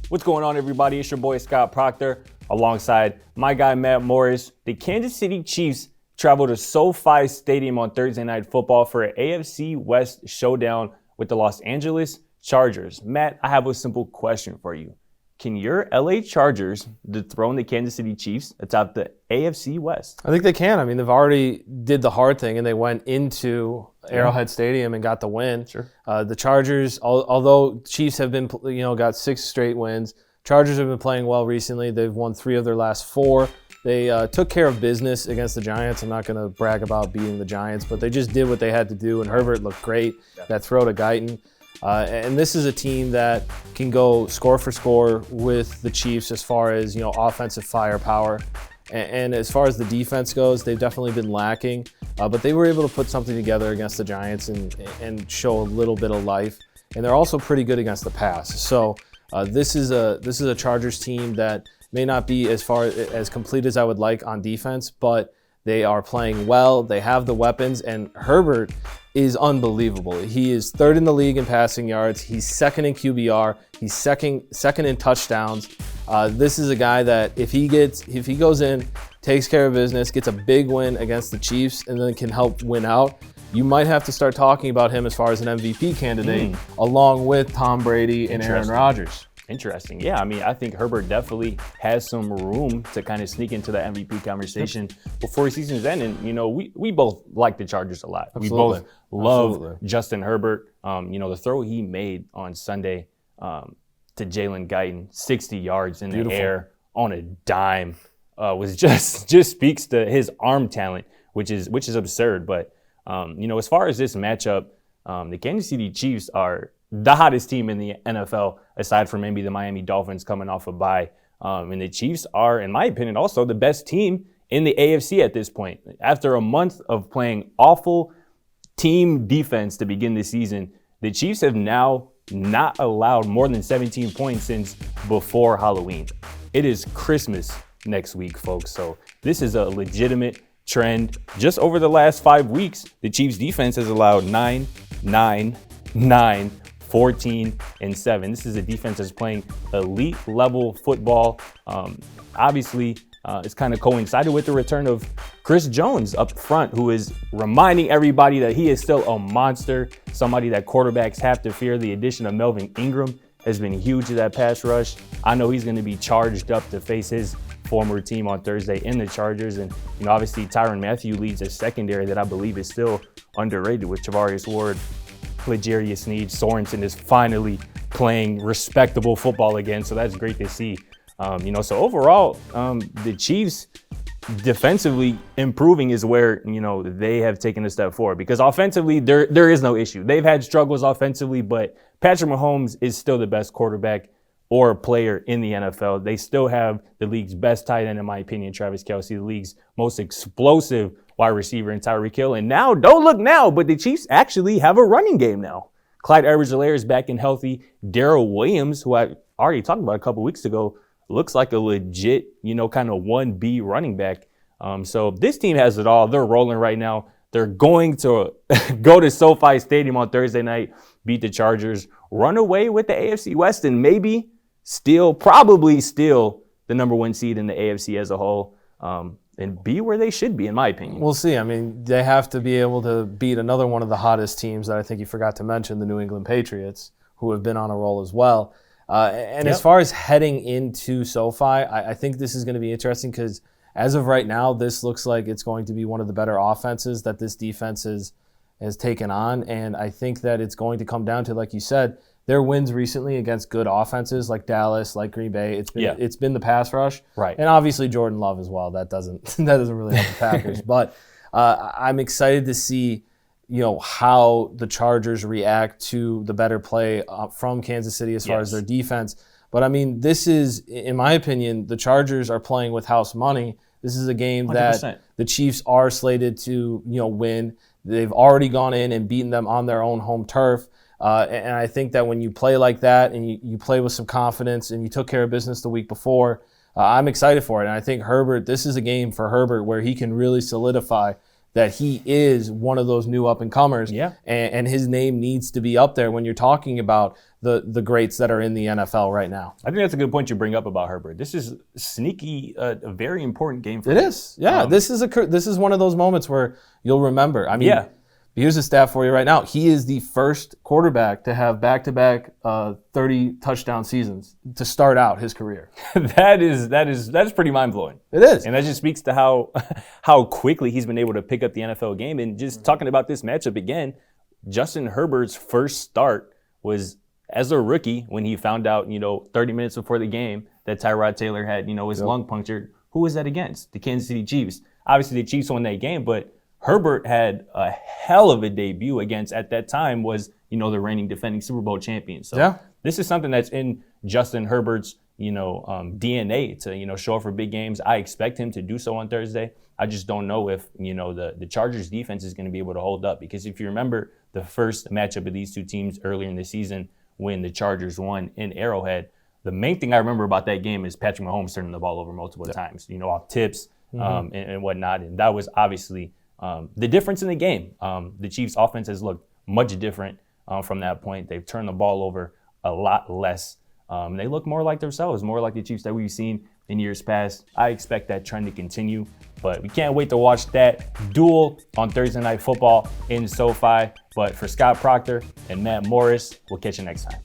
What's going on, everybody? It's your boy Scott Procter alongside my guy Matt Morris. The Kansas City Chiefs traveled to SoFi Stadium on Thursday Night Football for an AFC West showdown with the Los Angeles Chargers. Matt, I have a simple question for you. Can your LA Chargers dethrone the Kansas City Chiefs atop the AFC West? I think they can. I mean, they've already did the hard thing, and they went into Arrowhead Stadium and got the win. Sure. The Chargers, although Chiefs have been, got 6 straight wins, Chargers have been playing well recently. They've won 3 of their last 4. They took care of business against the Giants. I'm not going to brag about beating the Giants, but they just did what they had to do, and Herbert looked great. That throw to Guyton. And this is a team that can go score for score with the Chiefs as far as, offensive firepower. And as far as the defense goes, they've definitely been lacking. But they were able to put something together against the Giants and show a little bit of life. And they're also pretty good against the pass. So this is a Chargers team that may not be as complete as I would like on defense, but they are playing well. They have the weapons, and Herbert is unbelievable. He is 3rd in the league in passing yards. He's 2nd in QBR. He's second in touchdowns. This is a guy that if he goes in, takes care of business, gets a big win against the Chiefs, and then can help win out, you might have to start talking about him as far as an MVP candidate, along with Tom Brady and Aaron Rodgers. Interesting. Yeah, I think Herbert definitely has some room to kind of sneak into the MVP conversation before season's end. And, we both like the Chargers a lot. Absolutely. We both love Justin Herbert. The throw he made on Sunday to Jalen Guyton, 60 yards in the air on a dime, was just speaks to his arm talent, which is absurd. But, as far as this matchup, the Kansas City Chiefs are the hottest team in the NFL, aside from maybe the Miami Dolphins coming off a bye. And the Chiefs are, in my opinion, also the best team in the AFC at this point. After a month of playing awful team defense to begin the season, the Chiefs have now not allowed more than 17 points since before Halloween. It is Christmas next week, folks. So this is a legitimate trend. Just over the last 5 weeks, the Chiefs defense has allowed 9, 14, and 7. This is a defense that's playing elite level football. Obviously, it's kind of coincided with the return of Chris Jones up front, who is reminding everybody that he is still a monster, somebody that quarterbacks have to fear. The addition of Melvin Ingram has been huge to that pass rush. I know he's going to be charged up to face his former team on Thursday in the Chargers. And, obviously Tyrann Mathieu leads a secondary that I believe is still underrated with Charvarius Ward, L'Jarius Sneed. Sorensen is finally playing respectable football again, so that's great to see. So overall, the Chiefs defensively improving is where, they have taken a step forward, because offensively, there is no issue. They've had struggles offensively, but Patrick Mahomes is still the best quarterback or player in the NFL. They still have the league's best tight end, in my opinion, Travis Kelce, the league's most explosive wide receiver in Tyreek Hill. And now, don't look now, but the Chiefs actually have a running game now. Clyde Edwards-Helaire is back and healthy. Darrell Williams, who I already talked about a couple weeks ago, looks like a legit, kind of 1B running back. So this team has it all. They're rolling right now. They're going to go to SoFi Stadium on Thursday night, beat the Chargers, run away with the AFC West, and maybe probably steal the number 1 seed in the AFC as a whole. And be where they should be, in my opinion. We'll see. They have to be able to beat another one of the hottest teams that I think you forgot to mention, the New England Patriots, who have been on a roll as well. As far as heading into SoFi, I think this is going to be interesting, because as of right now, this looks like it's going to be one of the better offenses that this defense has taken on. And I think that it's going to come down to, like you said, their wins recently against good offenses like Dallas, like Green Bay. It's been the pass rush, right? And obviously Jordan Love as well. That doesn't really help the Packers. But I'm excited to see how the Chargers react to the better play from Kansas City as far as their defense. But this is, in my opinion, the Chargers are playing with house money. This is a game 100%. That the Chiefs are slated to win. They've already gone in and beaten them on their own home turf. And I think that when you play like that and you play with some confidence and you took care of business the week before, I'm excited for it. And I think this is a game for Herbert where he can really solidify that he is one of those new up and comers. Yeah. And his name needs to be up there when you're talking about the greats that are in the NFL right now. I think that's a good point you bring up about Herbert. This is sneaky, a very important game for him. It is. Yeah. This is one of those moments where you'll remember. I mean, here's a stat for you right now. He is the first quarterback to have back-to-back 30 touchdown seasons to start out his career. That's pretty mind-blowing. It is. And that just speaks to how quickly he's been able to pick up the NFL game. And just talking about this matchup again, Justin Herbert's first start was as a rookie when he found out, 30 minutes before the game that Tyrod Taylor had, his lung punctured. Who was that against? The Kansas City Chiefs. Obviously, the Chiefs won that game, but Herbert had a hell of a debut against, at that time, was, the reigning defending Super Bowl champion. So this is something that's in Justin Herbert's, DNA to, show up for big games. I expect him to do so on Thursday. I just don't know if, the Chargers defense is going to be able to hold up, because if you remember the first matchup of these two teams earlier in the season when the Chargers won in Arrowhead, the main thing I remember about that game is Patrick Mahomes turning the ball over multiple times, off tips and whatnot. And that was obviously the difference in the game. The Chiefs' offense has looked much different from that point. They've turned the ball over a lot less. They look more like themselves, more like the Chiefs that we've seen in years past. I expect that trend to continue, but we can't wait to watch that duel on Thursday Night Football in SoFi. But for Scott Procter and Matt Morris, we'll catch you next time.